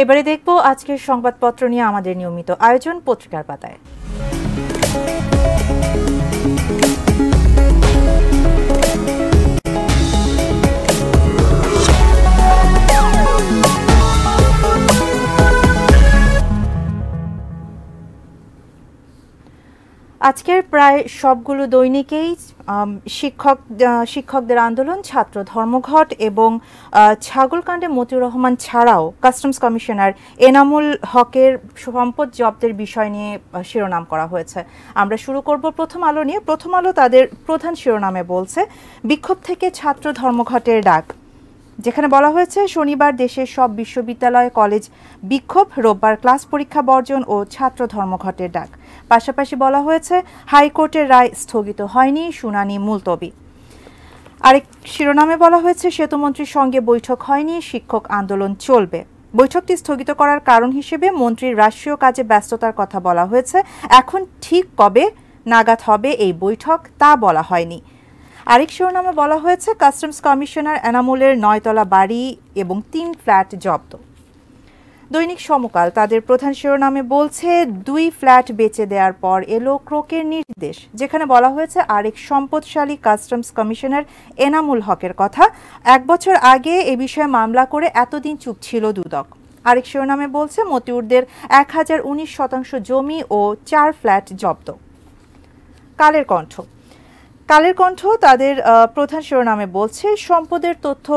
এবারে দেখব আজকের সংবাদপত্র নিয়ে আমাদের নিয়মিত আয়োজন পত্রিকার পাতায়। আজকের প্রায় সবগুলো দৈনিকেই শিক্ষকদের আন্দোলন, ছাত্র ধর্মঘট এবং ছাগলকাণ্ডে মতিউর রহমান ছাড়াও কাস্টমস কমিশনার এনামুল হকের সম্পদ জব্দের বিষয় নিয়ে শিরোনাম করা হয়েছে। আমরা শুরু করব প্রথম আলো নিয়ে। প্রথম আলো তাদের প্রধান শিরোনামে বলছে, বিক্ষোভ থেকে ছাত্র ধর্মঘটের ডাক, যেখানে বলা হয়েছে শনিবার দেশের সব বিশ্ববিদ্যালয় কলেজ বিক্ষোভ, রোববার ক্লাস পরীক্ষা বর্জন ও ছাত্র ধর্মঘটের ডাক। পাশাপাশি বলা হয়েছে হাইকোর্টের রায় স্থগিত হয়নি, শুনানি মুলতবি। আরেক শিরোনামে বলা হয়েছে সেতুমন্ত্রীর সঙ্গে বৈঠক হয়নি, শিক্ষক আন্দোলন চলবে। বৈঠকটি স্থগিত করার কারণ হিসেবে মন্ত্রীর রাষ্ট্রীয় কাজে ব্যস্ততার কথা বলা হয়েছে। এখন ঠিক কবে নাগাদ হবে এই বৈঠক তা বলা হয়নি। আরেক শিরোনামে বলা হয়েছে কাস্টমস কমিশনার এনামুলের 9 তলা বাড়ি এবং 3 ফ্ল্যাট জব্দ। দৈনিক সমকাল তাদের প্রধান শিরোনামে বলছে 2 ফ্ল্যাট বেচে দেওয়ার পর এলো ক্রোকের নির্দেশ, যেখানে বলা হয়েছে আরেক সম্পদশালী কাস্টমস কমিশনার এনামুল হকের কথা। 1 বছর আগে এ বিষয়ে মামলা করে এতদিন চুপ ছিল দুদক। আরেক শিরোনামে বলছে মতিউরদের 1019% জমি ও 4 ফ্ল্যাট জব্দ। কালের কণ্ঠ তাদের প্রধান শিরোনামে বলছে সম্পদের তথ্য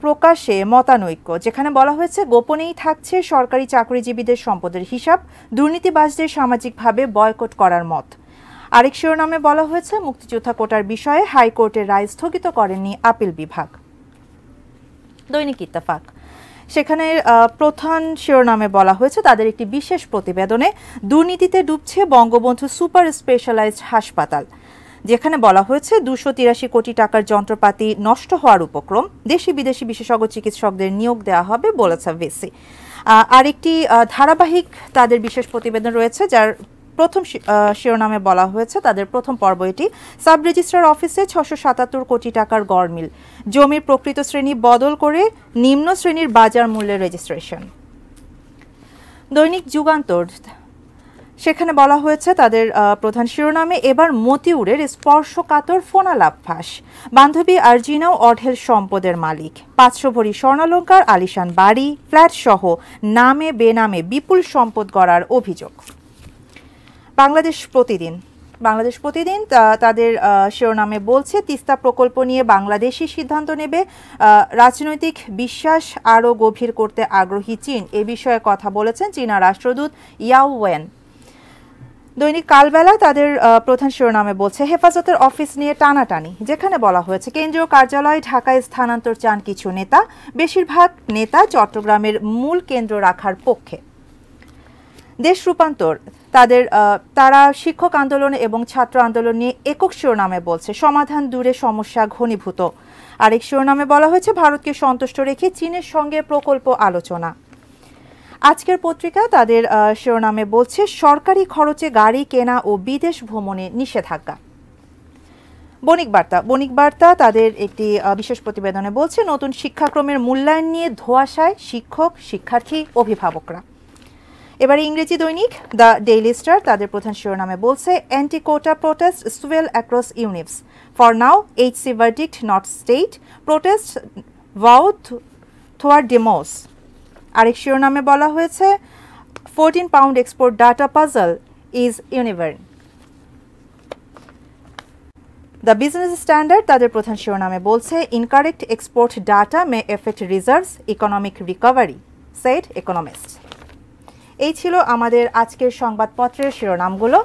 প্রকাশে মতানৈক্য, যেখানে বলা হয়েছে গোপনেই থাকছে সরকারি চাকরিজীবীদের সম্পদের হিসাব, দুর্নীতিবাজদের সামাজিকভাবে বয়কট করার মত। আরেক শিরোনামে বলা হয়েছে মুক্তিযোদ্ধা কোটার বিষয়ে হাইকোর্টের রায় স্থগিত করেননি আপিল বিভাগ। দৈনিক ইত্তেফাক সেখানে প্রধান শিরোনামে বলা হয়েছে তাদের একটি বিশেষ প্রতিবেদনে দুর্নীতিতে ডুবছে বঙ্গবন্ধু সুপার স্পেশালাইজড হাসপাতাল, যেখানে বলা হয়েছে 283 কোটি টাকার যন্ত্রপাতি নষ্ট হওয়ার উপক্রম, দেশি বিদেশি বিশেষজ্ঞ চিকিৎসকদের নিয়োগ দেওয়া হবে বলেছে ভিসি। আরেকটি ধারাবাহিক তাদের বিশেষ প্রতিবেদন রয়েছে, যার প্রথম শিরোনামে বলা হয়েছে তাদের প্রথম পর্ব এটি, সাব রেজিস্ট্রার অফিসে 677 কোটি টাকার গড়মিল, জমির প্রকৃত শ্রেণী বদল করে নিম্ন শ্রেণীর বাজার মূল্যে রেজিস্ট্রেশন। দৈনিক যুগান্তর সেখানে বলা হয়েছে তাদের প্রধান শিরোনামে এবার মতিউরের স্পর্শকাতর ফোনালাপ ফাঁস, বান্ধবী আরজিনাও অঢেল সম্পদের মালিক, 500 ভরি স্বর্ণালংকার, আলিশান বাড়ি, ফ্ল্যাট সহ নামে বেনামে বিপুল সম্পদ গড়ার অভিযোগ। বাংলাদেশ প্রতিদিন তাদের শিরোনামে বলছে তিস্তা প্রকল্প নিয়ে বাংলাদেশই সিদ্ধান্ত নেবে, রাজনৈতিক বিশ্বাস আরও গভীর করতে আগ্রহী চীন, এ বিষয়ে কথা বলেছেন চীনা রাষ্ট্রদূত ইয়াও ওয়েন। দৈনিক কালবেলা তাদের প্রধান শিরোনামে বলছে হেফাজতের অফিস নিয়ে টানাটানি, যেখানে বলা হয়েছে কেন্দ্রীয় কার্যালয় ঢাকায় স্থানান্তর চান কিছু নেতা, বেশিরভাগ নেতা চট্টগ্রামের মূল কেন্দ্র রাখার পক্ষে। দেশ রূপান্তর তারা শিক্ষক আন্দোলন এবং ছাত্র আন্দোলন নিয়ে একক শিরোনামে বলছে সমাধান দূরে সমস্যা ঘনীভূত। আরেক শিরোনামে বলা হয়েছে ভারতকে সন্তুষ্ট রেখে চীনের সঙ্গে প্রকল্প আলোচনা। আজকের পত্রিকা তাদের শিরোনামে বলছে সরকারি খরচে গাড়ি কেনা ও বিদেশ ভ্রমণে নিষেধাজ্ঞা। বণিক বার্তা তাদের একটি বিশেষ প্রতিবেদনে বলছে নতুন শিক্ষাক্রমের মূল্যায়ন নিয়ে ধোঁয়াশায় শিক্ষক, শিক্ষার্থী, অভিভাবকরা। এবারে ইংরেজি দৈনিক দ্য ডেইলি স্টার তাদের প্রধান শিরোনামে বলছে anti quota protest swell across units, for now HC verdict not stayed, protest vow thwart demos. আরেক শিরোনামে বলা হয়েছে 14 pound export data puzzle is unravelled. The Business Standard তাদের প্রধান শিরোনামে বলছে incorrect export data may affect reserves economic recovery, said economist. এই ছিল আমাদের আজকের সংবাদপত্রের শিরোনামগুলো।